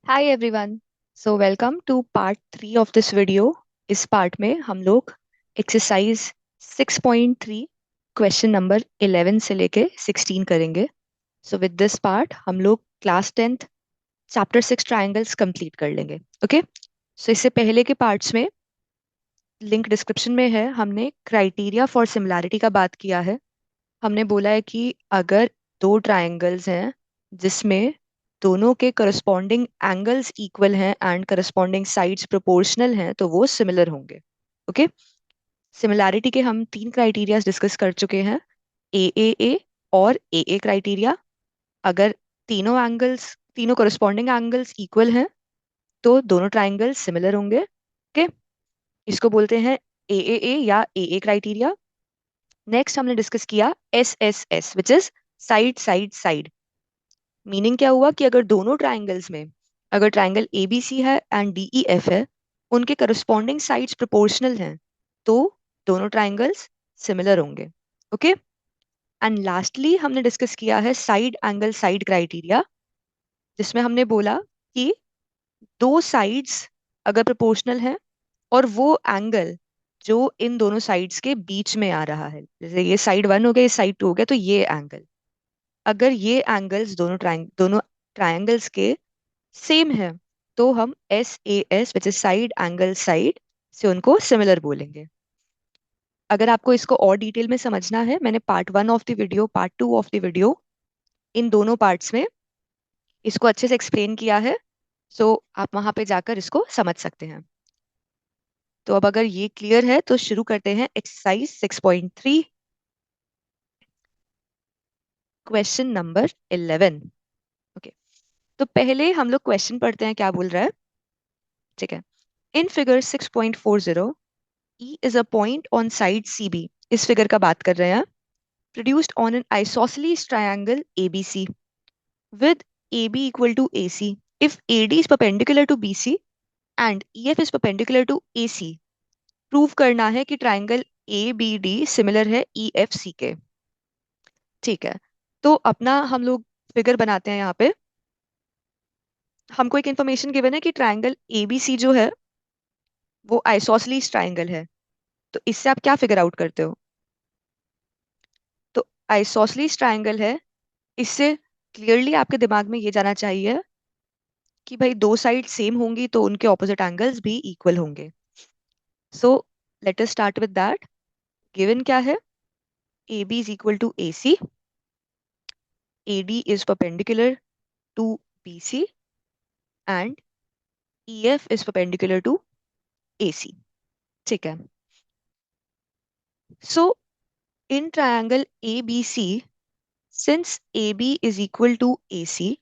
Hi everyone. So welcome to part 3 of this video. इस part में हम लोग एक्सरसाइज 6.3 क्वेश्चन नंबर 11 से लेके 16 करेंगे। सो विद दिस पार्ट हम लोग class 10th chapter 6 triangles complete कर लेंगे। ओके। सो इससे पहले के पार्ट्स में लिंक डिस्क्रिप्शन में है, हमने क्राइटेरिया फॉर सिमिलैरिटी का बात किया है। हमने बोला है कि अगर दो ट्रायंगल्स हैं जिसमें दोनों के करस्पॉन्डिंग एंगल्स इक्वल हैं एंड करस्पॉन्डिंग साइड्स प्रोपोर्शनल हैं तो वो सिमिलर होंगे। ओके। सिमिलैरिटी के हम तीन क्राइटेरियाज डिस्कस कर चुके हैं, ए और ए क्राइटेरिया। अगर तीनों करस्पॉन्डिंग एंगल्स इक्वल हैं तो दोनों ट्रायंगल्स सिमिलर होंगे। ओके। इसको बोलते हैं ए या ए क्राइटेरिया। नेक्स्ट हमने डिस्कस किया S which is side side side. Meaning क्या हुआ कि अगर दोनों ट्रायंगल्स में, अगर ट्रायंगल ए बी सी है एंड डी ई एफ है, उनके करस्पॉन्डिंग साइड्स प्रोपोर्शनल हैं तो दोनों ट्रायंगल्स सिमिलर होंगे। ओके। एंड लास्टली हमने डिस्कस किया है साइड एंगल साइड क्राइटेरिया, जिसमें हमने बोला कि दो साइड्स अगर प्रोपोर्शनल हैं और वो एंगल जो इन दोनों साइड्स के बीच में आ रहा है, जैसे ये साइड 1 हो गया, ये साइड 2 हो गया, तो ये एंगल, अगर ये एंगल्स दोनों ट्रायंगल्स के सेम है तो हम S which is side angle side से उनको सिमिलर बोलेंगे। अगर आपको इसको और डिटेल में समझना है, मैंने part 1 of the video, part 2 of the video, इन दोनों पार्ट्स में इसको अच्छे से एक्सप्लेन किया है। सो आप वहां पे जाकर इसको समझ सकते हैं। तो अब अगर ये क्लियर है तो शुरू करते हैं एक्सरसाइज 6.3 क्वेश्चन नंबर 11। ओके। तो पहले हम लोग क्वेश्चन पढ़ते हैं क्या बोल रहा है। ठीक है। In figure 6.40 E is a point on side CB, इस फिगर का बात कर रहे हैं, produced on an isosceles triangle ABC with AB equal to AC if AD is perpendicular to BC and EF is perpendicular to AC। Prove करना है कि triangle ABD similar है EFC के। ठीक है। तो अपना हम लोग फिगर बनाते हैं यहाँ पे। हमको एक इन्फॉर्मेशन गिवन है कि ट्राइंगल ABC जो है वो आइसोसेलेस ट्राइंगल है। तो इससे आप क्या फिगर आउट करते हो? तो आइसोसेलेस ट्राइंगल है, इससे क्लियरली आपके दिमाग में ये जाना चाहिए कि भाई दो साइड सेम होंगी तो उनके ऑपोजिट एंगल्स भी इक्वल होंगे। So let us start with that. Given क्या है? A B is equal to A C, A D is perpendicular to B C and E F is perpendicular to A C. ठीक है। So in triangle A B C, since A B is equal to A C,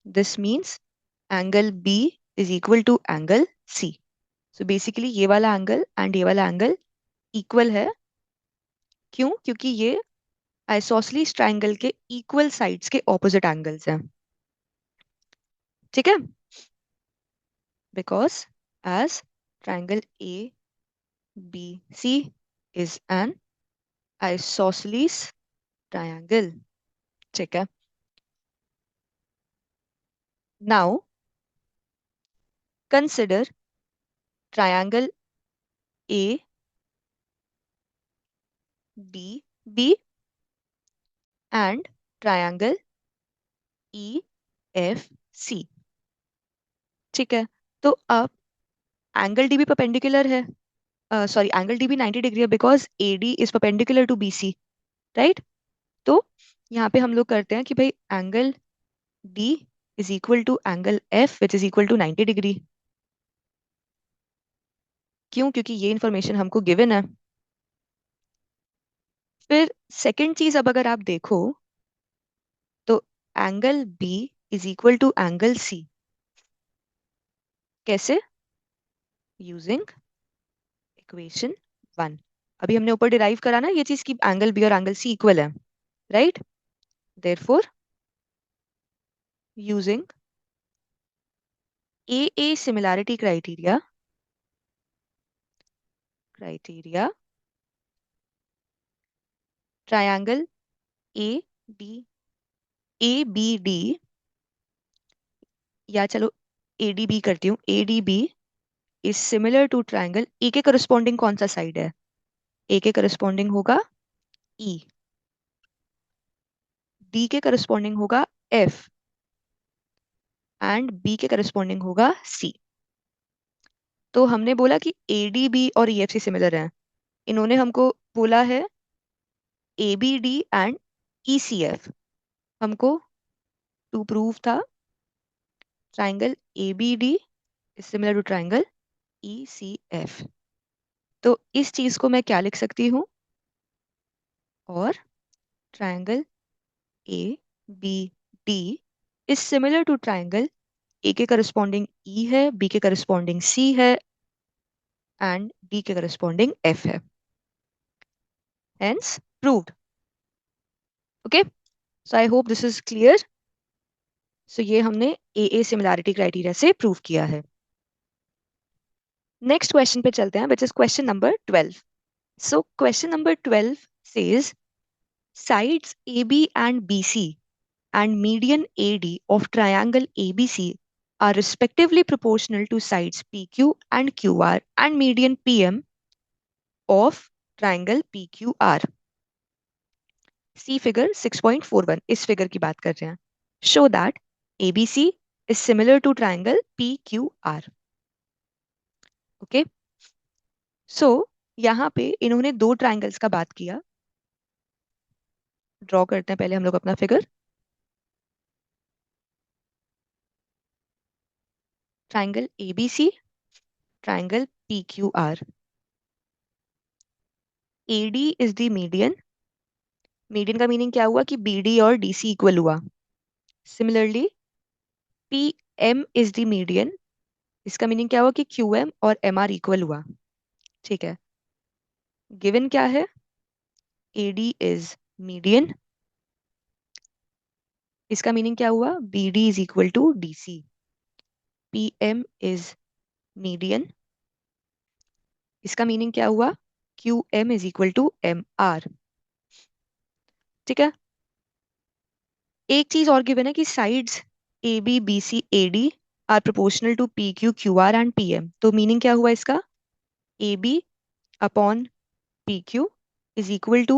this means angle B is equal to angle C. So basically ये वाला angle and ये वाला angle equal है। क्यों? क्योंकि ये आइसोसेलेस ट्राइंगल के equal sides के ऑपोजिट एंगल्स हैं। ठीक है। Because as triangle A B C is an isosceles triangle. ठीक है। Now consider triangle A D B and triangle E F C. ठीक है। तो अब एंगल डी बी परपेंडिकुलर है, sorry angle D B 90 degree है because A D is perpendicular to B C, right. तो यहाँ पे हम लोग करते हैं कि भाई angle D is equal to angle F which is equal to 90 degree. क्यों? क्योंकि ये इंफॉर्मेशन हमको गिवन है। फिर सेकंड चीज, अब अगर आप देखो तो angle B is equal to angle C। कैसे? Using equation 1। अभी हमने ऊपर डिराइव करा ना ये चीज कि एंगल B और एंगल C इक्वल है, right. Therefore using A similarity criteria triangle A D A B D, या चलो ADB करती हूँ, ADB is similar to triangle, A के करस्पॉन्डिंग कौन सा साइड है? ए के करस्पॉन्डिंग होगा ई, डी के करस्पॉन्डिंग होगा एफ, एंड बी के करस्पॉन्डिंग होगा सी। तो हमने बोला कि ADB और EFC सिमिलर हैं। इन्होंने हमको बोला है ABD एंड ECF। हमको टू प्रूव था triangle ABD is similar to triangle ECF। तो इस चीज को मैं क्या लिख सकती हूँ? और triangle ABD is similar to triangle, A के करस्पॉन्डिंग ई है, बी के करस्पॉन्डिंग सी है, एंड डी के करस्पॉन्डिंग एफ है। Hence proved. Okay, so I hope this is clear. So ये हमने ए सिमिलैरिटी क्राइटेरिया से प्रूव किया है। नेक्स्ट क्वेश्चन पे चलते हैं, which is question number 12। So question number 12 सेज sides AB and BC and median AD of triangle ABC are respectively proportional to sides PQ and QR and median PM of triangle PQR। See figure 6.41, इस figure की बात कर रहे हैं। Show that ABC is similar to triangle PQR। Okay, so यहाँ पे इन्होंने दो ट्राइंगल्स का बात किया। ड्रॉ करते हैं पहले हम लोग अपना figure. Triangle ABC, triangle PQR। AD is the median. Median का मीनिंग क्या हुआ कि BD और DC इक्वल हुआ। Similarly PM is the median, इसका मीनिंग क्या हुआ कि QM और MR इक्वल हुआ। ठीक है, गिवन क्या है? AD इज मीडियन, इसका मीनिंग क्या हुआ? BD is equal to DC। PM is median, इसका मीनिंग क्या हुआ? QM is equal to MR। ठीक है, एक चीज और गिवन है कि sides AB BC AD are proportional to PQ QR and PM। तो मीनिंग क्या हुआ इसका? AB upon PQ is equal to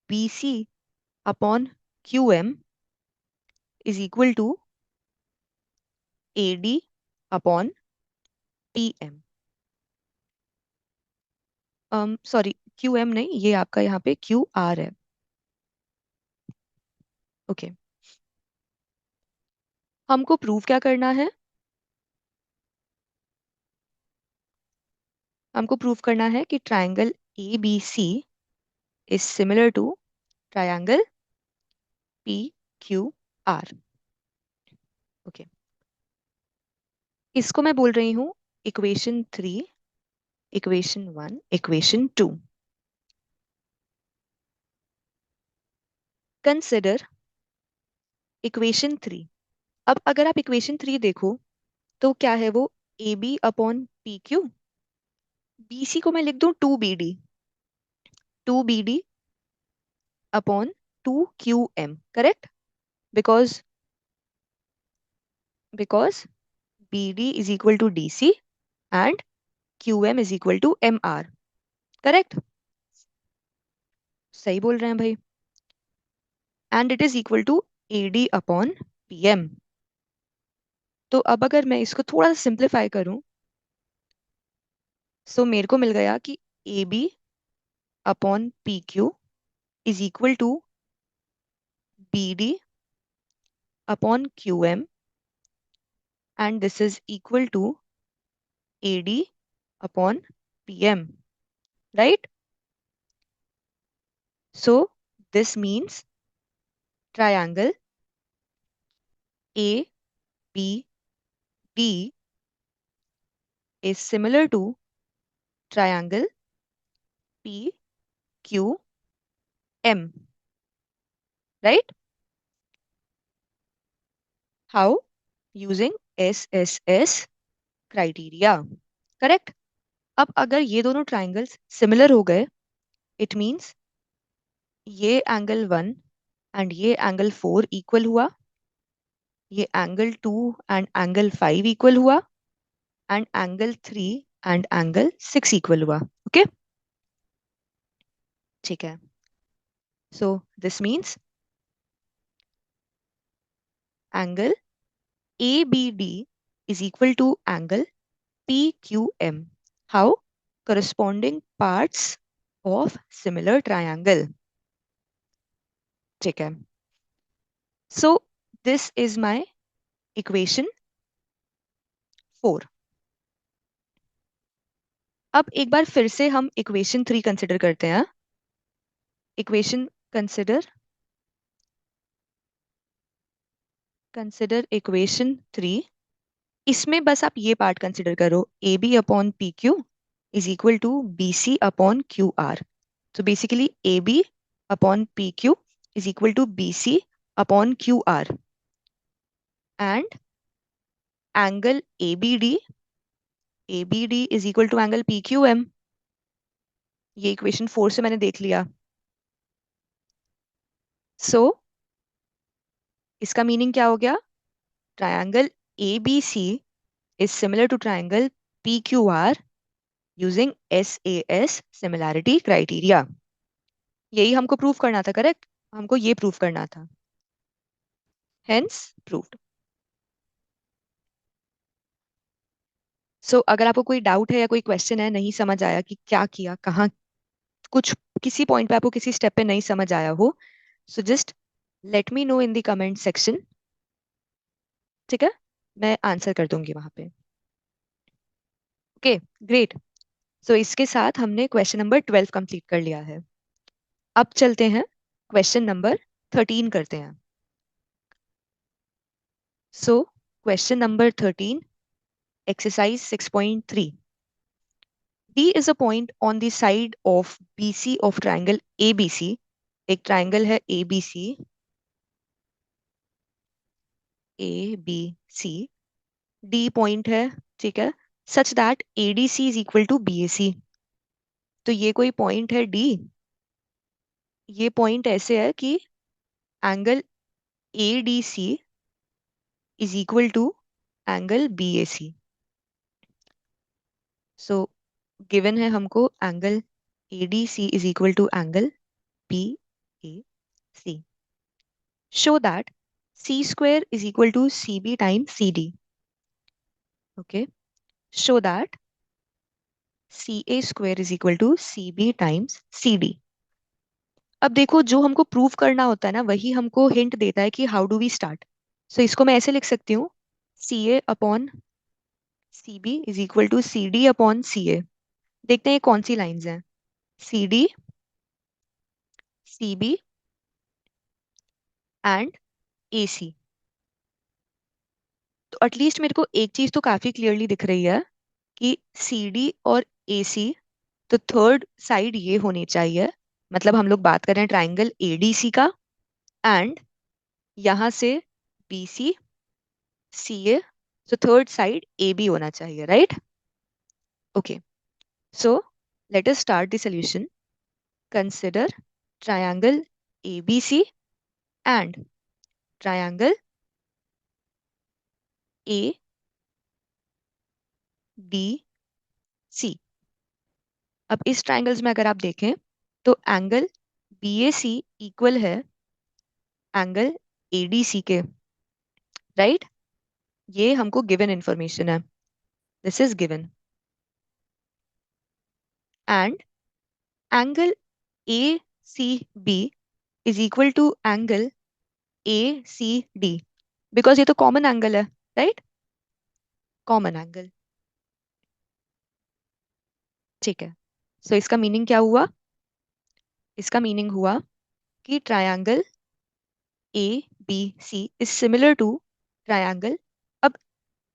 BC upon QM is equal to AD upon PM। Sorry, QM नहीं, ये आपका यहाँ पे QR है। ओके, हमको प्रूव क्या करना है? हमको प्रूव करना है कि triangle ABC is similar to triangle PQR। Okay, इसको मैं बोल रही हूँ equation 3, equation 1, equation 2। Consider equation 3। अब अगर आप इक्वेशन 3 देखो तो क्या है वो? AB upon PQ। BC को मैं लिख दूं 2BD, 2BD upon 2QM, correct? Because because BD is equal to DC and QM is equal to MR, correct? सही बोल रहे हैं भाई। And it is equal to AD upon PM। तो अब अगर मैं इसको थोड़ा सा सिंप्लीफाई करूं, सो मेरे को मिल गया कि AB upon PQ is equal to BD upon QM and this is equal to AD upon PM, right? So this means triangle ABD is similar to triangle PQM, right? How? Using SSS criteria, correct? अब अगर ये दोनों triangles similar हो गए, it means ये angle 1 and ये angle 4 equal हुआ, ये एंगल 2 एंड एंगल 5 इक्वल हुआ, and angle 3 and angle 6 equal हुआ। ओके, ठीक है। सो this means angle ABD is equal to angle PQM. How? Corresponding parts of similar triangle. ठीक है। So this is my equation 4. अब एक बार फिर से हम इक्वेशन 3 कंसिडर करते हैं। Equation consider equation 3। इसमें बस आप ये पार्ट कंसिडर करो, AB upon PQ is equal to BC upon QR। तो basically AB upon PQ is equal to BC upon QR, and angle ABD is equal to angle PQM। ये equation 4 से मैंने देख लिया। सो इसका मीनिंग क्या हो गया? Triangle ABC is similar to triangle PQR using SAS similarity criteria. यही हमको प्रूव करना था, करेक्ट? हमको ये प्रूव करना था, हेंस प्रूव्ड। सो अगर आपको कोई डाउट है या कोई क्वेश्चन है, नहीं समझ आया कि क्या किया, कहाँ, कुछ किसी पॉइंट पे आपको किसी स्टेप पे नहीं समझ आया हो, so just let me know in the comment section. ठीक है, मैं आंसर कर दूंगी वहां पे। Okay, great. सो इसके साथ हमने क्वेश्चन नंबर 12 कंप्लीट कर लिया है। अब चलते हैं क्वेश्चन नंबर 13 करते हैं। सो question number 13, exercise 6.3। D is a point on the side of BC of triangle ABC। एक ट्राइंगल है ABC, ABC, D पॉइंट है, ठीक है, such that ADC is equal to BAC। तो ये कोई पॉइंट है D। ये पॉइंट ऐसे है कि angle ADC is equal to angle BAC। So given है हमको angle ADC is equal to angle BAC। Show that C square is equal to CB times CD. Okay. Show that CA square is equal to CB times CD. अब देखो, जो हमको prove करना होता है ना, वही हमको हिंट देता है कि how do we start. So इसको मैं ऐसे लिख सकती हूँ, CA upon CB is equal to CD upon CA। देखते हैं ये कौन सी लाइंस हैं, CD, CB एंड AC। तो एटलीस्ट मेरे को एक चीज तो काफी क्लियरली दिख रही है कि CD और AC, तो थर्ड साइड ये होनी चाहिए। मतलब हम लोग बात कर रहे हैं ट्राइंगल ADC का, एंड यहां से BC CA, so third side AB होना चाहिए, right? Okay, so let us start the solution. Consider triangle ABC and triangle ADC। अब इस ट्रायंगल्स में अगर आप देखें तो एंगल BAC इक्वल है एंगल ADC के, राइट? ये हमको गिवन इंफॉर्मेशन है, this is given. And angle ACB is equal to angle ACD, because ये तो कॉमन एंगल है, राइट? कॉमन एंगल, ठीक है। सो इसका मीनिंग क्या हुआ? इसका मीनिंग हुआ कि triangle ABC is similar to triangle. अब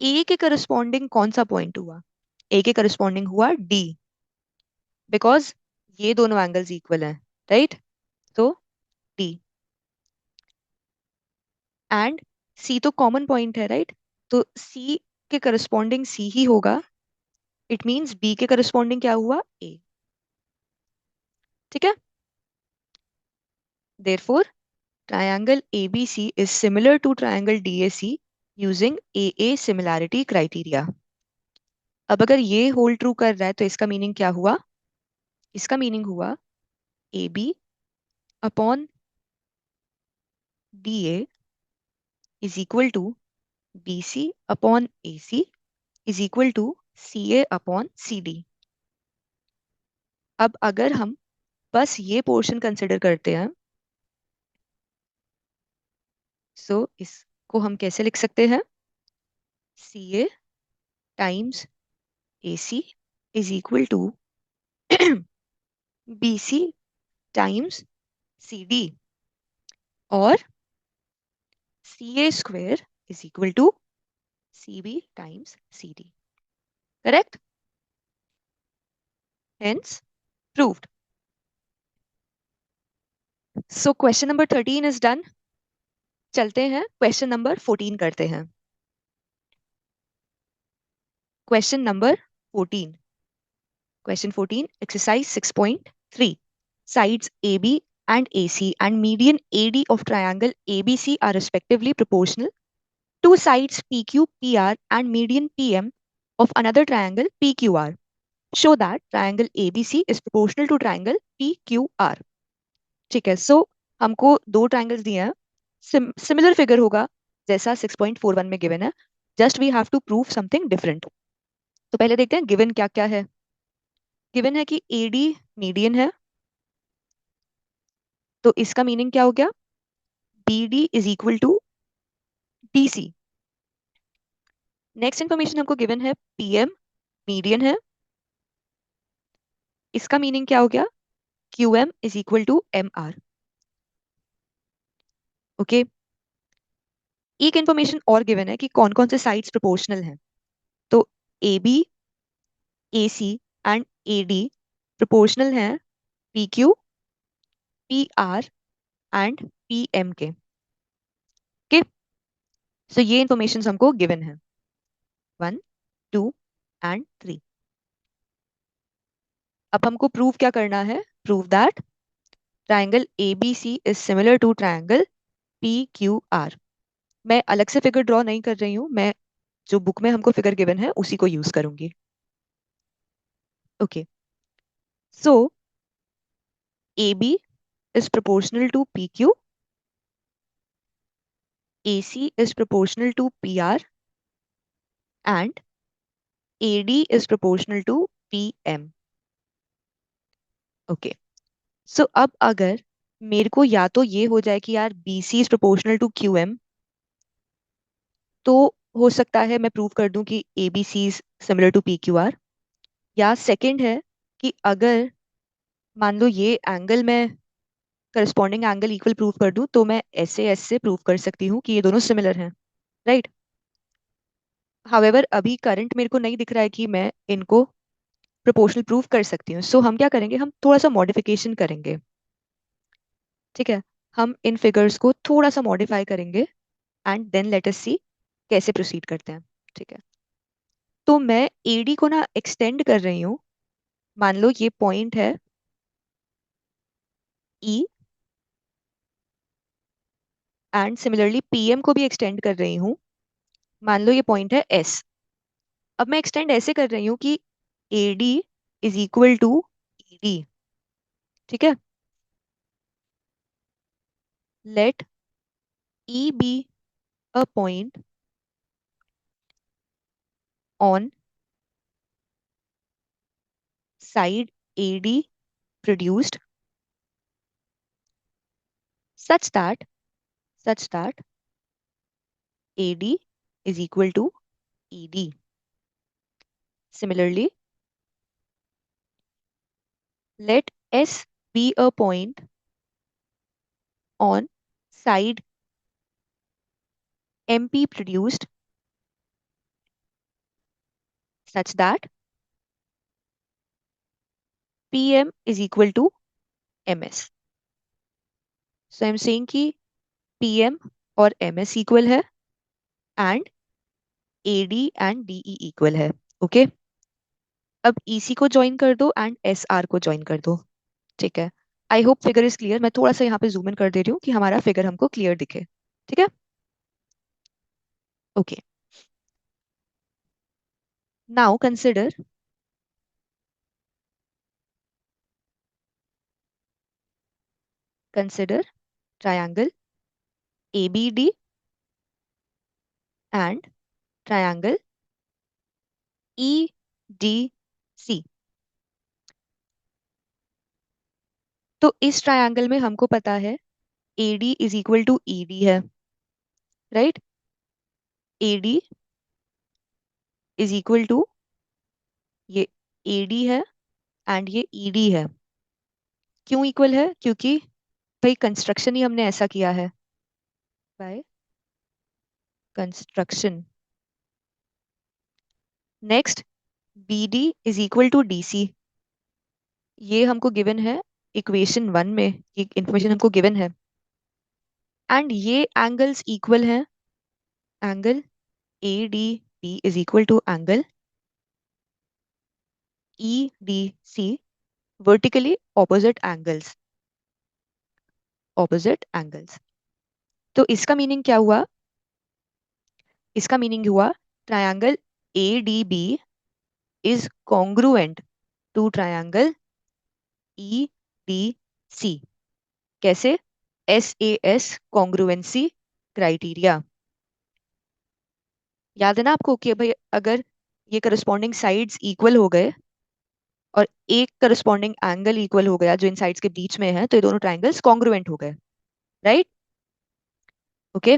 A के करस्पॉन्डिंग कौन सा पॉइंट हुआ? A के करस्पॉन्डिंग हुआ D, बिकॉज ये दोनों एंगल्स इक्वल हैं, राइट? तो D एंड C तो कॉमन पॉइंट है, राइट? तो C के करस्पॉन्डिंग C ही होगा। इट मींस B के करस्पॉन्डिंग क्या हुआ? A। ठीक है, therefore triangle ABC is similar to triangle DAC using AA similarity criteria. अब अगर ये होल्ड ट्रू कर रहा है तो इसका मीनिंग क्या हुआ? इसका मीनिंग हुआ AB upon DA is equal to BC upon AC is equal to CA upon CD. अब अगर हम बस ये पोर्शन कंसिडर करते हैं, सो इसको हम कैसे लिख सकते हैं? CA times AC is equal to BC times CD और CA square is equal to CB times CD. Correct? Hence, proved. So question number 13 is done. चलते हैं क्वेश्चन नंबर 14 करते हैं. Question number 14. Question 14, exercise 6.3. Sides AB and AC and median AD of triangle ABC are respectively proportional to sides PQ, PR and median PM of another triangle PQR. Show that triangle ABC is proportional to triangle PQR. ठीक है, सो हमको दो triangles दिए हैं, similar figure होगा जैसा 6.41 में given है, just we have to prove something different. तो पहले देखते हैं गिवन क्या क्या है. गिवन है कि AD मीडियन है, तो इसका मीनिंग क्या हो गया? BD is equal to DC. Next information हमको गिवन है PM मीडियन है, इसका मीनिंग क्या हो गया? QM is equal to MR. Okay, एक इंफॉर्मेशन और गिवन है कि कौन कौन से साइड्स प्रोपोर्शनल हैं. तो AB, AC and AD proportional हैं PQ, PR एंड PM के. ओके, सो ये इंफॉर्मेशन हमको गिवन है 1, 2 एंड 3. अब हमको प्रूव क्या करना है? Prove that triangle ABC is similar to triangle PQR. मैं अलग से फिगर ड्रॉ नहीं कर रही हूँ, मैं जो बुक में हमको फिगर गिवन है उसी को यूज करूंगी. Okay, so AB is proportional to PQ, AC is proportional to PR and AD is proportional to PM. Okay, so अब अगर मेरे को या तो ये हो जाए कि यार BC is proportional to QM, तो हो सकता है मैं प्रूव कर दूं कि ABC is similar to PQR. या सेकंड है कि अगर मान लो ये एंगल मैं करस्पॉन्डिंग एंगल इक्वल प्रूव कर दूं, तो मैं SAS से प्रूव कर सकती हूँ कि ये दोनों सिमिलर हैं, राइट? हाउएवर अभी करंट मेरे को नहीं दिख रहा है कि मैं इनको प्रोपोर्शनल प्रूव कर सकती हूँ. सो हम क्या करेंगे? हम थोड़ा सा मॉडिफिकेशन करेंगे. ठीक है, हम इन फिगर्स को थोड़ा सा मॉडिफाई करेंगे एंड देन लेट अस सी कैसे प्रोसीड करते हैं. ठीक है, तो मैं AD को ना एक्सटेंड कर रही हूँ. मान लो ये पॉइंट है E एंड सिमिलरली PM को भी एक्सटेंड कर रही हूँ. मान लो ये पॉइंट है S. अब मैं एक्सटेंड ऐसे कर रही हूँ कि AD is equal to ED. ठीक है, let E be a point on side AD produced such that AD is equal to ED. Similarly, let S be a point on side MP produced such that PM is equal to MS. So I'm saying कि PM और MS equal है and AD and DE equal है. Okay, अब EC को join कर दो and SR को join कर दो. ठीक है, I hope figure is clear. मैं थोड़ा सा यहाँ पे जूम इन कर दे रही हूँ कि हमारा फिगर हमको क्लियर दिखे। ठीक है, okay. Now consider triangle ABD and triangle EDC। तो इस ट्रायंगल में हमको पता है AD is equal to ED है, right. AD is equal to, ये AD है एंड ये ED है। क्यों इक्वल है? क्योंकि भाई कंस्ट्रक्शन ही हमने ऐसा किया है, by construction. Next, BD is equal to DC। ये हमको गिवन है इक्वेशन 1 में, ये इंफॉर्मेशन हमको गिवन है। एंड ये एंगल्स इक्वल हैं। Angle ADB is equal to angle EDC, vertically opposite angles. तो इसका मीनिंग क्या हुआ? इसका मीनिंग हुआ triangle ADB is congruent to triangle EDC। कैसे? SAS congruency criteria. याद है ना आपको कि भाई अगर ये करस्पॉन्डिंग साइड्स इक्वल हो गए और एक करस्पॉन्डिंग एंगल इक्वल हो गया जो इन साइड्स के बीच में है, तो ये दोनों ट्रायंगल्स कॉन्ग्रुएंट हो गए, राइट। ओके,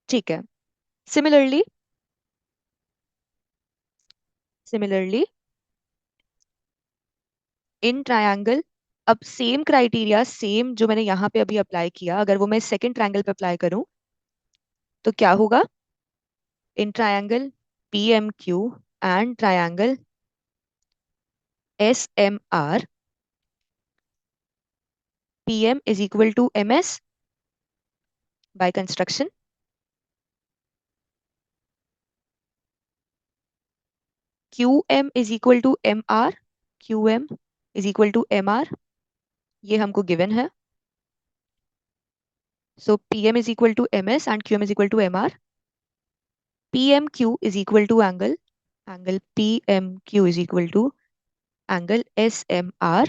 ठीक है। सिमिलरली सिमिलरली इन ट्रायंगल, अब सेम क्राइटेरिया, सेम जो मैंने यहाँ पे अभी अप्लाई किया, अगर वो मैं सेकंड ट्रायंगल पे अप्लाई करूं तो क्या होगा? In triangle PMQ and triangle SMR, PM is equal to MS by construction, QM is equal to MR, QM is equal to MR, ये हमको गिवन है। So PM is equal to MS and QM is equal to MR. PMQ is equal to angle PMQ is equal to angle SMR,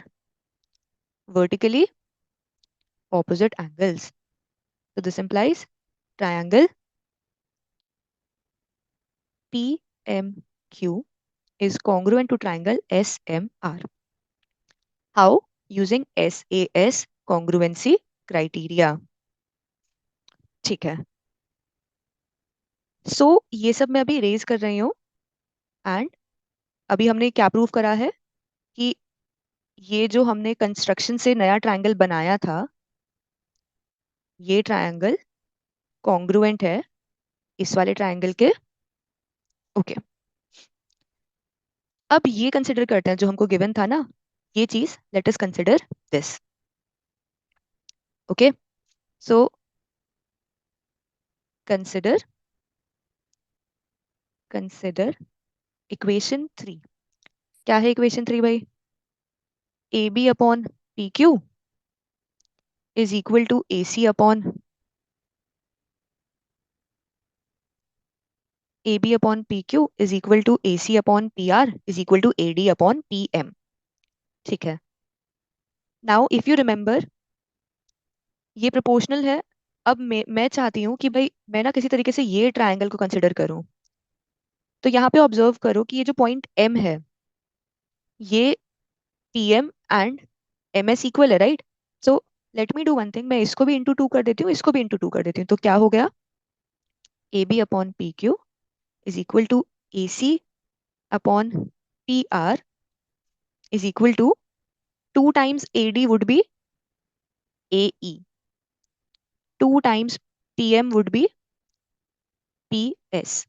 vertically opposite angles. So this implies triangle PMQ is congruent to triangle SMR. How? Using SAS congruency criteria. ठीक है। ये सब मैं अभी raise कर रही हूँ। And अभी हमने क्या प्रूव करा है कि ये जो हमने कंस्ट्रक्शन से नया ट्रायंगल बनाया था, ये ट्रायंगल कॉन्ग्रुएंट है इस वाले ट्रायंगल के। ओके, अब ये कंसिडर करते हैं जो हमको गिवन था ना, ये चीज। Let us consider this. Okay, so consider consider equation 3। क्या है इक्वेशन 3 भाई? AB upon PQ is equal to AC upon AB upon PQ is equal to AC upon PR is equal to AD upon PM। ठीक है। Now if you remember, ये proportional है। अब मैं चाहती हूँ कि भाई मैं ना किसी तरीके से ये ट्रायंगल को कंसिडर करूं। तो यहाँ पे ऑब्जर्व करो कि ये जो पॉइंट M है, ये PM एंड MS इक्वल है, right. So let me do one thing, मैं इसको भी इंटू टू कर देती हूँ, इसको भी इंटू टू कर देती हूँ। तो क्या हो गया? AB upon PQ is equal to AC upon PR is equal to 2 times AD would be AE, 2 times PM would be PS।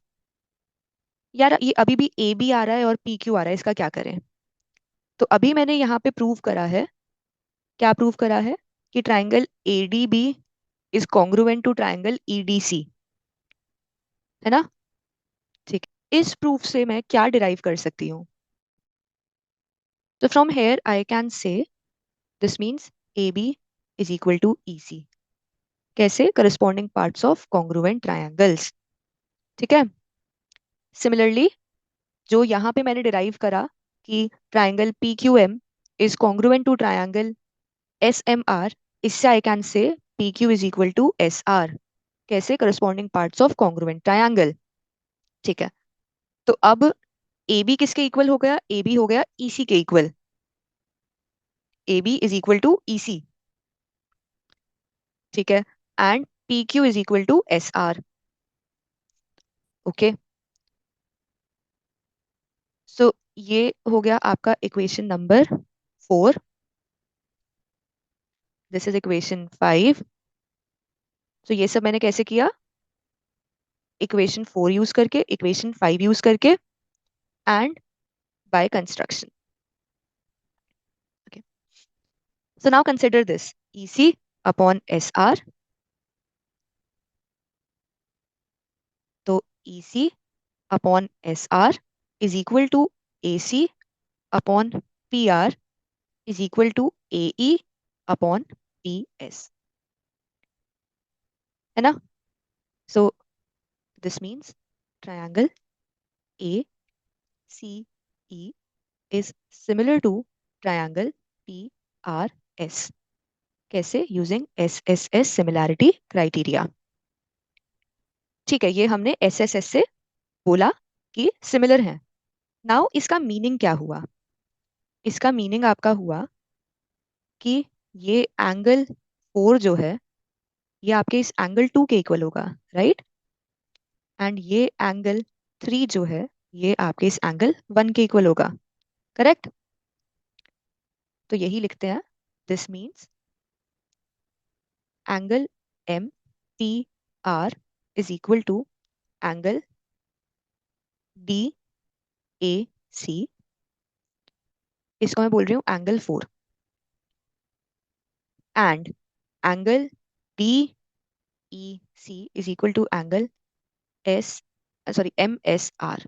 यार ये अभी भी AB आ रहा है और PQ आ रहा है, इसका क्या करें? तो अभी मैंने यहाँ पे प्रूव करा है। क्या प्रूव करा है? कि triangle ADB is congruent to triangle EDC, है ना। ठीक है। इस प्रूफ से मैं क्या डिराइव कर सकती हूँ? So from here I can say this means AB is equal to EC. कैसे? Corresponding parts of congruent triangles. ठीक है. Similarly जो यहाँ पे मैंने डिराइव करा कि triangle PQM is congruent to triangle SMR, इससे I can say PQ is equal to SR. कैसे? Corresponding parts of congruent triangle. ठीक है. तो अब AB किसके इक्वल हो गया? AB हो गया EC के इक्वल. AB is equal to EC. ठीक है. And PQ is equal to SR. Okay. So ये हो गया आपका equation number 4. This is equation 5. तो ये सब मैंने कैसे किया? इक्वेशन 4 यूज करके, इक्वेशन 5 यूज करके and by construction. Okay. So now consider this EC upon SR. तो EC upon SR is equal to AC upon PR is equal to AE upon PS. है ना? सो this means triangle ACE is similar to triangle PRS. कैसे? Using SSS similarity criteria. ठीक है. ये हमने SSS से बोला कि सिमिलर है. नाउ इसका मीनिंग क्या हुआ? इसका मीनिंग आपका हुआ कि ये एंगल 4 जो है ये आपके इस एंगल 2 के इक्वल होगा, राइट? एंड ये एंगल 3 जो है ये आपके इस एंगल 1 के इक्वल होगा, करेक्ट? तो यही लिखते हैं. This means angle MPR is equal to angle DAC. इसको मैं बोल रही हूँ angle 4. And angle DEC is equal to angle MSR.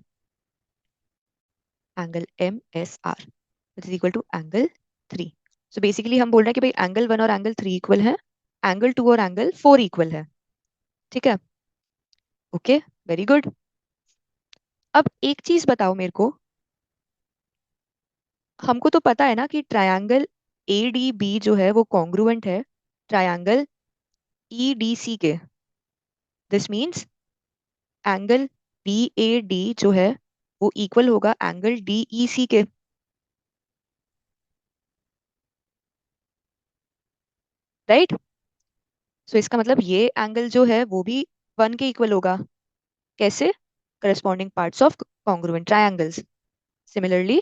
Angle MSR is equal to angle 3. So basically हम बोल रहे हैं कि भाई एंगल 1 और एंगल 3 इक्वल है, एंगल 2 और एंगल 4 इक्वल है. ठीक है. Okay, very good. अब एक चीज बताओ मेरे को. हमको तो पता है ना कि ट्रायंगल ADB जो है वो कॉन्ग्रुएंट है ट्रायंगल EDC के. दिस मीन्स एंगल BAD जो है वो इक्वल होगा एंगल DEC के. राइट? सो इसका मतलब ये एंगल जो है वो भी 1 के इक्वल होगा. कैसे? Corresponding parts of congruent triangles. Similarly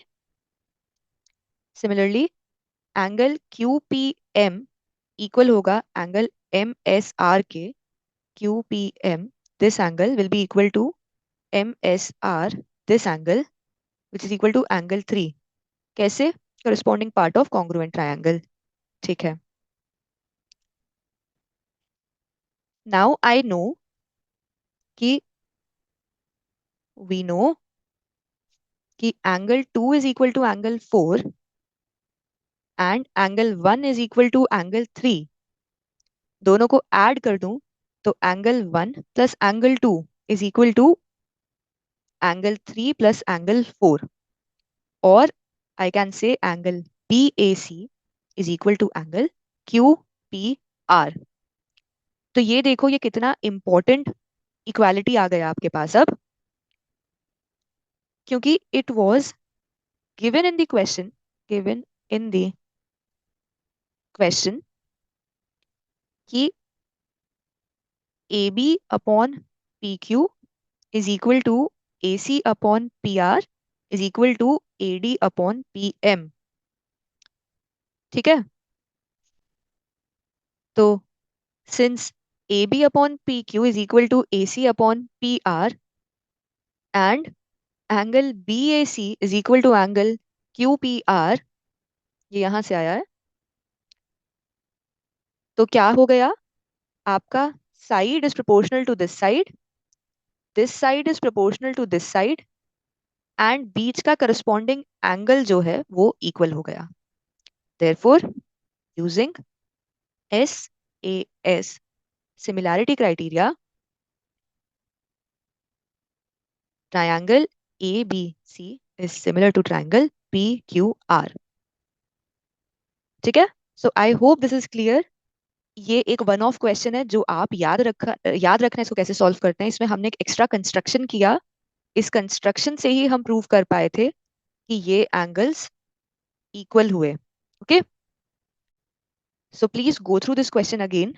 similarly angle QPM equal होगा एंगल MSR के. QPM this angle will be equal to MSR this angle which is equal to angle 3. कैसे? corresponding part of congruent triangle. ठीक है. now I know कि we know कि angle 2 is equal to angle 4 and angle 1 is equal to angle 3. दोनों को add कर दूं तो angle 1 plus angle 2 is equal to angle 3 plus angle 4. और I can say angle BAC is equal to angle QPR. तो ये देखो ये कितना इंपॉर्टेंट इक्वालिटी आ गया आपके पास अब, क्योंकि it was given in the question. Given in the question कि AB upon PQ is equal to AC upon PR is equal to AD upon PM. ठीक है. तो since AB upon PQ is equal to AC upon PR and angle BAC is equal to angle QPR, ये यहां से आया है. तो क्या हो गया आपका? Side is proportional to this side is proportional to this side and बीच का करस्पॉन्डिंग एंगल जो है वो इक्वल हो गया। Therefore using S A S similarity criteria, triangle A B C is similar to triangle P Q R. ठीक है, so I hope this is clear. ये एक वन ऑफ क्वेश्चन है जो आप याद रखना है इसको कैसे सॉल्व करते हैं। इसमें हमने एक एक्स्ट्रा कंस्ट्रक्शन किया, इस कंस्ट्रक्शन से ही हम प्रूव कर पाए थे कि ये एंगल्स इक्वल हुए। Okay, so please go through this question again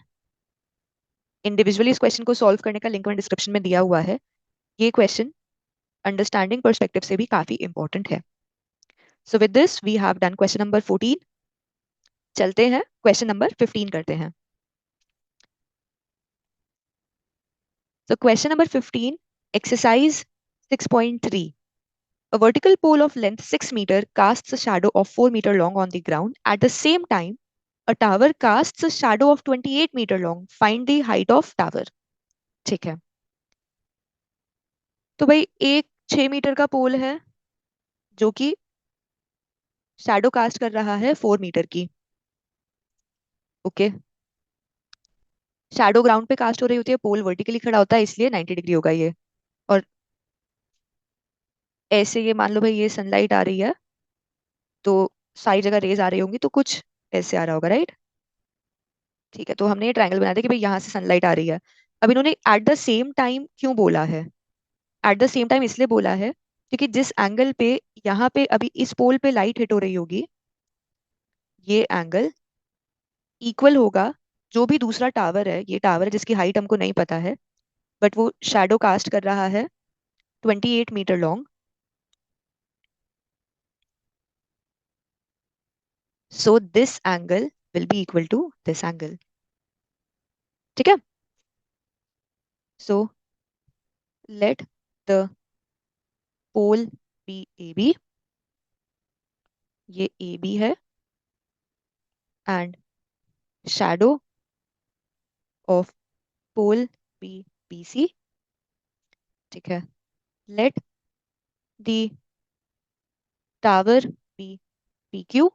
individually. इस क्वेश्चन को सॉल्व करने का लिंक मैंने डिस्क्रिप्शन में दिया हुआ है। ये क्वेश्चन अंडरस्टैंडिंग पर्सपेक्टिव से भी काफी इंपॉर्टेंट है। So with this we have done question number 14। चलते हैं क्वेश्चन नंबर 15 करते हैं। So question number 15, exercise 6.3. A vertical pole of length 6 meter casts a shadow of 4 meter long on the ground. At the same time, a tower casts a shadow of 28 meter long. Find the height of tower. ठीक है, तो भाई एक 6 metre का पोल है जो कि shadow cast कर रहा है 4 मीटर की। ओके, शैडो ग्राउंड पे कास्ट हो रही होती है, पोल वर्टिकली खड़ा होता है, इसलिए 90 डिग्री होगा ये। और ऐसे ये मान लो भाई ये सनलाइट आ रही है तो सारी जगह रेज आ रही होंगी, तो कुछ ऐसे आ रहा होगा, राइट। ठीक है, तो हमने ये ट्रायंगल बना दिया कि भाई यहाँ से सनलाइट आ रही है। अब इन्होंने एट द सेम टाइम क्यों बोला है? एट द सेम टाइम इसलिए बोला है क्योंकि जिस एंगल पे यहाँ पे अभी इस पोल पे लाइट हिट हो रही होगी, ये एंगल इक्वल होगा जो भी दूसरा टावर है। ये टावर है जिसकी हाइट हमको नहीं पता है, बट वो शैडो कास्ट कर रहा है 28 metre long. So this angle will be equal to this angle. ठीक है, so let the pole be A B, ये ए बी है, and shadow of pole be B C. ठीक है, let the tower be P Q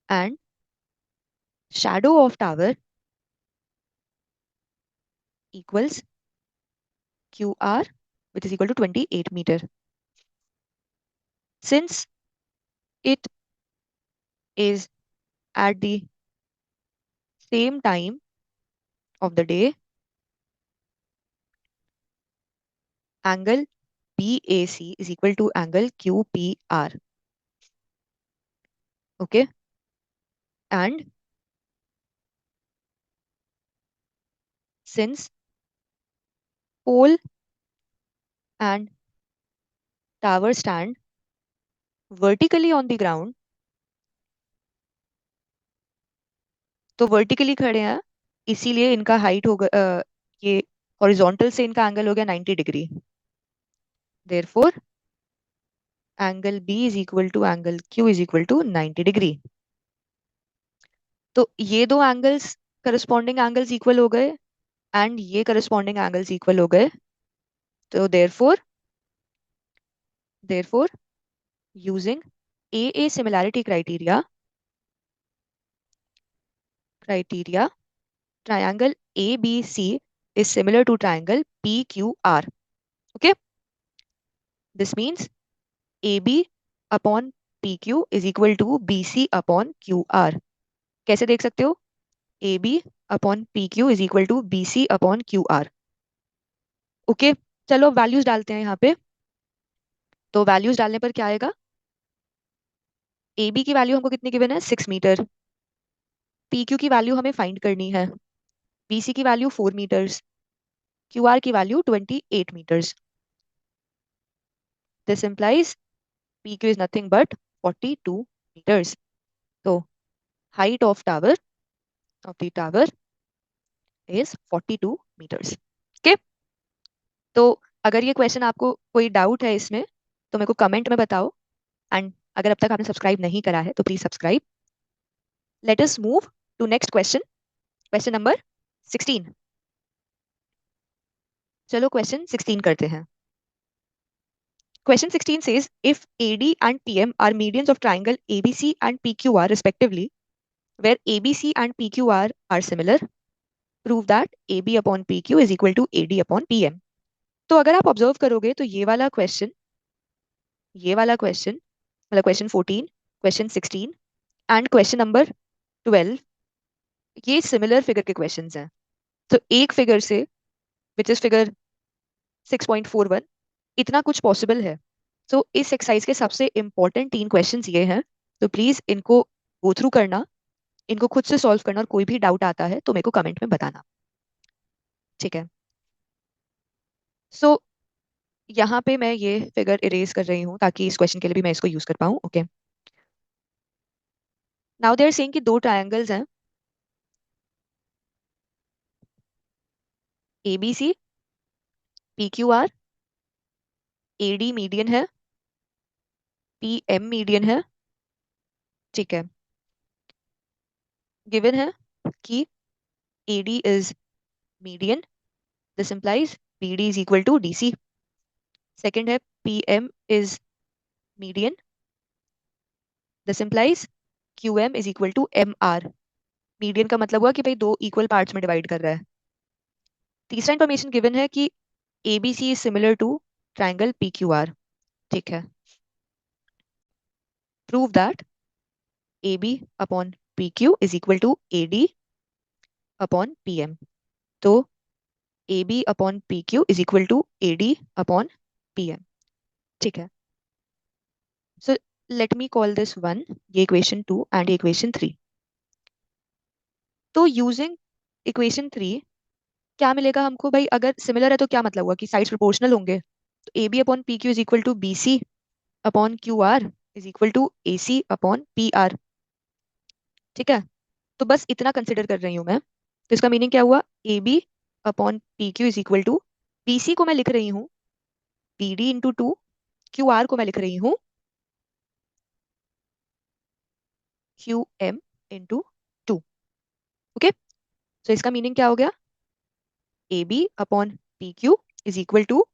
and shadow of tower equals Q R which is equal to 28 metre. Since it is at the same time of the day, angle B A C is equal to angle Q P R. Okay, and since pole and tower stand vertically on the ground, तो vertically खड़े हैं इसीलिए इनका height होगा ये horizontal से इनका angle हो गया 90 degree. Therefore angle B is equal to angle Q is equal to 90 degree. तो ये दो एंगल्स करस्पॉन्डिंग एंगल्स इक्वल हो गए एंड ये करस्पॉन्डिंग एंगल्स इक्वल हो गए। तो therefore using A similarity criteria triangle ABC is similar to triangle PQR. Okay, this means AB upon PQ is equal to BC upon QR. कैसे देख सकते हो? AB upon PQ is equal to BC upon QR. Okay, चलो values डालते हैं यहाँ पे। तो वैल्यूज डालने पर क्या आएगा? AB की वैल्यू हमको कितनी गिवन है? 6 मीटर। PQ की वैल्यू हमें फाइंड करनी है। BC की वैल्यू 4 मीटर्स। QR की value 28 metres. This implies PQ is nothing but 42 meters. So height of the tower is 42 meters. Okay? तो अगर ये क्वेश्चन आपको कोई डाउट है इसमें तो मेरे को कमेंट में बताओ, एंड अगर अब तक आपने सब्सक्राइब नहीं करा है तो please subscribe. Let us move to next question, question number 16। चलो क्वेश्चन 16 करते हैं। Question 16 says if AD and PM are medians of triangle ABC and PQR respectively, where ABC and PQR are similar, prove that AB upon PQ is equal to AD upon PM. तो अगर आप observe करोगे तो ये वाला question मतलब question 14, question 16 and question number 12 ये similar figure के क्वेश्चंस हैं. तो एक फिगर से विच इज फिगर 6.41 इतना कुछ पॉसिबल है. सो इस एक्सरसाइज के सबसे इंपॉर्टेंट 3 क्वेश्चंस ये हैं. तो प्लीज इनको गो थ्रू करना, इनको खुद से सॉल्व करना, और कोई भी डाउट आता है तो मेरे को कमेंट में बताना. ठीक है. सो यहाँ पे मैं ये फिगर इरेज कर रही हूँ ताकि इस क्वेश्चन के लिए भी मैं इसको यूज कर पाऊँ. Okay. Now they are saying कि 2 ट्रायंगल्स हैं ABC, PQR, AD मीडियन है, PM मीडियन है. ठीक है. गिवन है कि AD is median, this implies BD is equal to DC. Second है PM is median, this implies QM is equal to MR. Median का मतलब हुआ कि भाई 2 इक्वल पार्ट्स में डिवाइड कर रहा है. तीसरा इंफॉर्मेशन गिवन है कि ABC is similar to triangle PQR. ठीक है. Prove that AB upon PQ is equal to AD upon PM. तो AB upon PQ is equal to AD upon PM. ठीक है. So let me call this 1, ये equation 2 and ये equation 3. तो using equation 3 क्या मिलेगा हमको भाई? अगर सिमिलर है तो क्या मतलब हुआ कि साइड्स प्रोपोर्शनल होंगे. तो AB upon PQ is equal to BC upon QR is equal to AC upon PR. ठीक है. तो बस इतना कंसिडर कर रही हूँ मैं. तो इसका मीनिंग क्या हुआ? AB upon PQ is equal to BC को मैं लिख रही हूँ BD इंटू 2, QR को मैं लिख रही हूँ QM इंटू 2. ओके. तो इसका मीनिंग क्या हो गया? AB upon PQ is equal to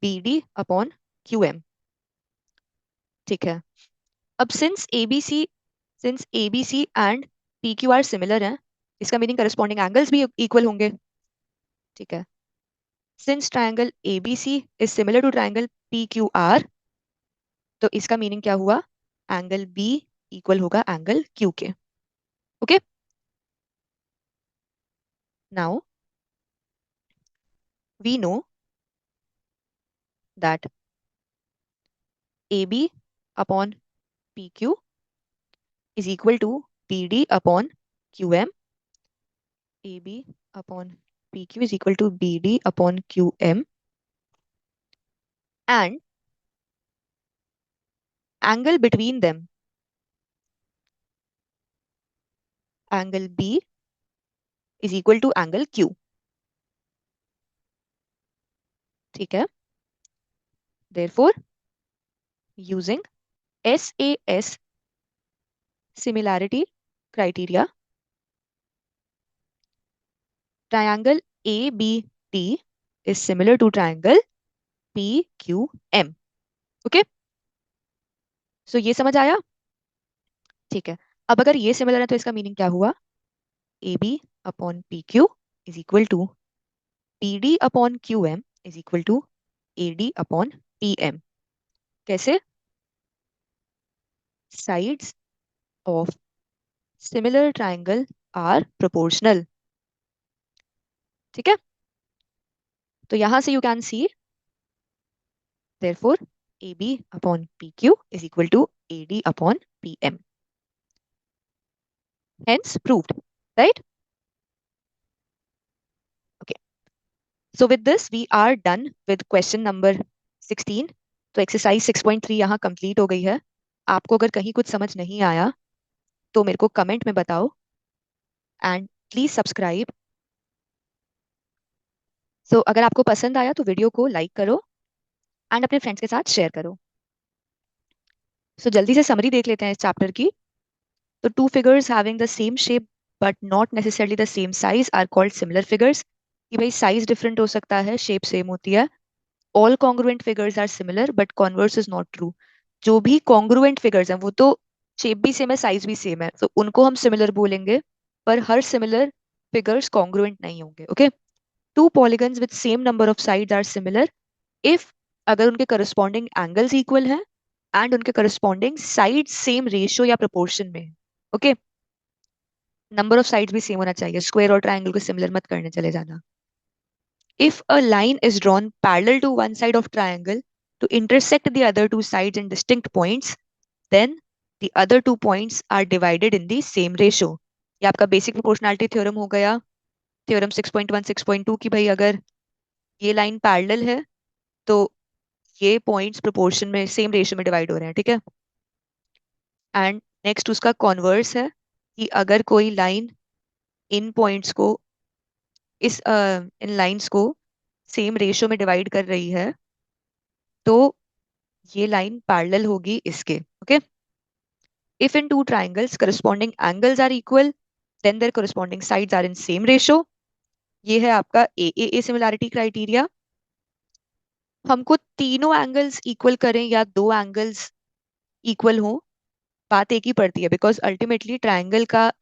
BD upon QM. ठीक है. अब since ABC and PQR similar हैं, इसका मीनिंग करस्पॉन्डिंग एंगल्स भी इक्वल होंगे. ठीक है. Since triangle ABC is similar to triangle PQR, तो इसका मीनिंग क्या हुआ? एंगल B इक्वल होगा एंगल Q के. Okay. Now we know that AB upon PQ is equal to BD upon QM. AB upon PQ is equal to BD upon QM. And angle between them, angle B is equal to angle Q. ठीक है. Therefore, using SAS similarity criteria, triangle ABD is similar to triangle PQM. Okay. So ये समझ आया? ठीक है. अब अगर ये सिमिलर है तो इसका मीनिंग क्या हुआ? AB upon PQ is equal to PD upon QM is equal to AD upon PM. कैसे? Sides of similar triangle are proportional. ठीक है. तो यहां से you can see therefore AB upon PQ is equal to AD upon PM. Hence proved, right? Okay. So with this we are done with question number 16. तो exercise 6.3 यहाँ complete हो गई है. आपको अगर कहीं कुछ समझ नहीं आया तो मेरे को कमेंट में बताओ एंड प्लीज सब्सक्राइब. सो अगर आपको पसंद आया तो वीडियो को लाइक करो एंड अपने फ्रेंड्स के साथ शेयर करो. सो जल्दी से समरी देख लेते हैं इस चैप्टर की. तो 2 figures having the same shape but not necessarily the same size are called similar figures. कि भाई साइज डिफरेंट हो सकता है, शेप सेम होती है. All congruent figures are similar but converse is not true. जो भी कॉन्ग्रुएंट फिगर्स हैं वो तो शेप भी सेम है, साइज भी सेम है, तो उनको हम सिमिलर बोलेंगे, पर हर सिमिलर फिगर्स कॉन्ग्रुएंट नहीं होंगे। Okay. Two polygons with same number of sides are similar if, अगर उनके करस्पॉन्डिंग एंगल्स इक्वल हैं एंड उनके करस्पॉन्डिंग साइड सेम रेशियो या प्रोपोर्शन में। ओके। नंबर ऑफ साइड्स भी सेम होना चाहिए, स्क्वायर और ट्रायंगल को सिमिलर मत करने चले जाना। If a line is drawn parallel to one side of triangle to intersect the other two sides in distinct points, then the other two points are divided in the same ratio. ये आपका basic proportionality theorem हो गया, theorem 6.1 6.2 की भाई अगर ये line parallel है तो ये पॉइंट्स प्रोपोर्शन में सेम रेशियो में डिवाइड हो रहे हैं, ठीक है। एंड नेक्स्ट उसका कॉन्वर्स है कि अगर कोई लाइन इन पॉइंट्स को इन लाइंस को सेम रेशियो में डिवाइड कर रही है तो ये लाइन पैरेलल होगी इसके। Okay. If in two triangles corresponding angles are equal then their corresponding sides are in same ratio. ये है आपका ए सिमिलैरिटी क्राइटेरिया। हमको तीनों एंगल्स इक्वल करें या दो एंगल्स इक्वल हो, बात एक ही पड़ती है, बिकॉज अल्टीमेटली ट्राइंगल का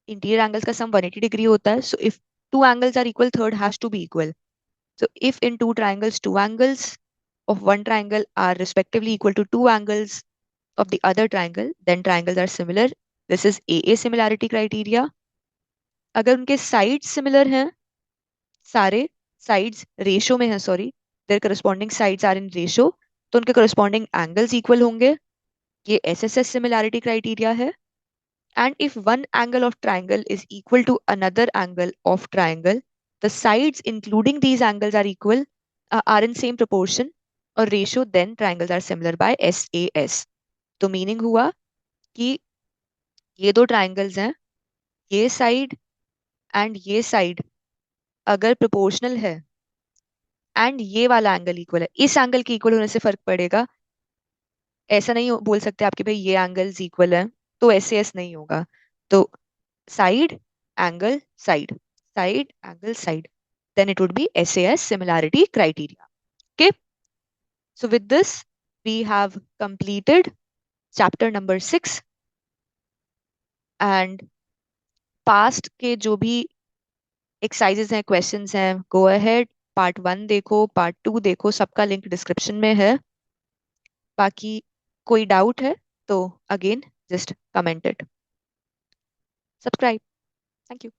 इंटीरियर एंगल्स का सम 180 डिग्री होता है। So if two angles are equal third has to be equal. So if in two triangles, two angles of one triangle are respectively equal to two angles of the other triangle, then triangles are similar. This is AA similarity criteria. अगर उनके side similar हैं, सारे sides ratio में हैं, sorry, their corresponding sides are in ratio, तो उनके corresponding angles equal होंगे। ये एसएसएस सिमिलैरिटी क्राइटेरिया है। And if one angle of triangle is equal to another angle of triangle, the sides including these angles are equal, are in same proportion or ratio, then triangles are similar by SAS. तो meaning हुआ कि ये दो triangles हैं, ये side and ये side अगर proportional है एंड ये वाला एंगल इक्वल है, इस एंगल के इक्वल होने से फर्क पड़ेगा। ऐसा नहीं बोल सकते आपके भाई ये एंगल्स इक्वल हैं तो SAS नहीं होगा। तो side angle side, side angle side, then it would be SAS similarity criteria. Okay, so with this we have completed chapter number 6 and past के जो भी exercises हैं, questions हैं, go ahead, part 1 देखो, part 2 देखो, सबका लिंक डिस्क्रिप्शन में है। बाकी कोई डाउट है तो again just comment it, subscribe. Thank you.